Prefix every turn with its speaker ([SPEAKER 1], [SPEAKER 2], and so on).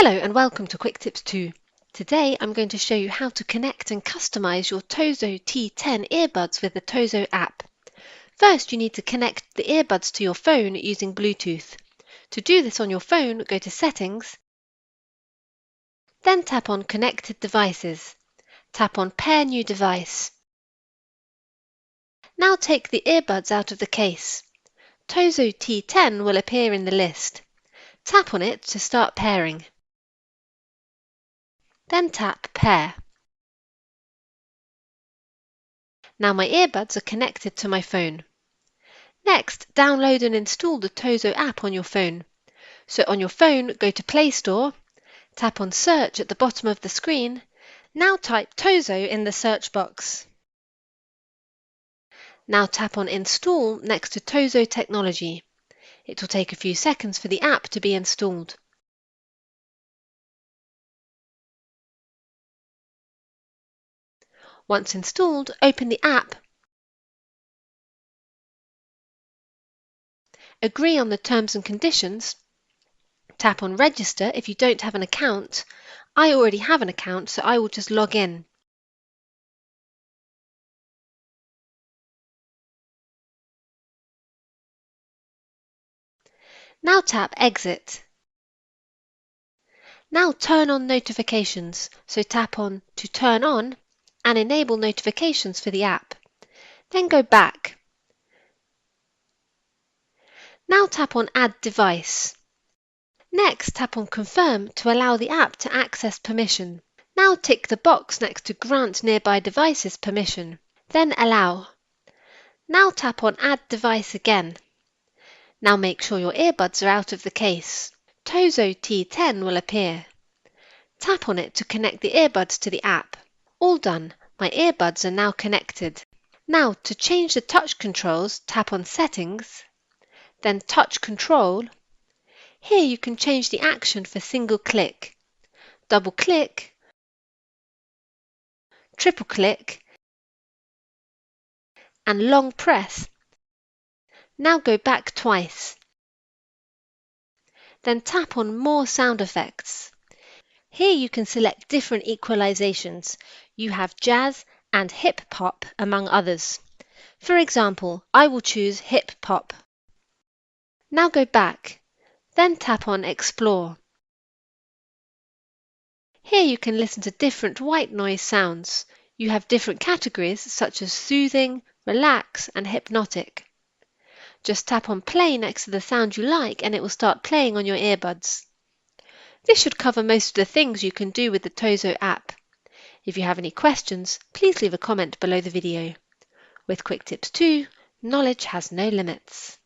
[SPEAKER 1] Hello and welcome to Quick Tips 2. Today I'm going to show you how to connect and customize your Tozo T10 earbuds with the Tozo app. First, you need to connect the earbuds to your phone using Bluetooth. To do this on your phone, go to Settings, then tap on Connected Devices. Tap on Pair New Device. Now take the earbuds out of the case. Tozo T10 will appear in the list. Tap on it to start pairing. Then tap Pair. Now my earbuds are connected to my phone. Next, download and install the Tozo app on your phone. So on your phone, go to Play Store, tap on Search at the bottom of the screen. Now type Tozo in the search box. Now tap on Install next to Tozo-technology. It will take a few seconds for the app to be installed. Once installed, open the app. Agree on the terms and conditions. Tap on Register if you don't have an account. I already have an account, so I will just log in. Now tap Exit. Now turn on notifications, so tap on to turn on and enable notifications for the app. Then go back. Now tap on Add Device. Next, tap on Confirm to allow the app to access permission. Now tick the box next to Grant Nearby Devices permission. Then Allow. Now tap on Add Device again. Now make sure your earbuds are out of the case. Tozo T10 will appear. Tap on it to connect the earbuds to the app. All done. My earbuds are now connected. Now, to change the touch controls, tap on Settings, then Touch Control. Here you can change the action for single click, double click, triple click, and long press. Now go back twice. Then tap on More Sound Effects. Here you can select different equalizations. You have jazz and hip hop among others. For example, I will choose hip hop. Now go back, then tap on Explore. Here you can listen to different white noise sounds. You have different categories such as soothing, relax, and hypnotic. Just tap on play next to the sound you like and it will start playing on your earbuds. This should cover most of the things you can do with the Tozo app. If you have any questions, please leave a comment below the video. With Quick Tips 2, knowledge has no limits.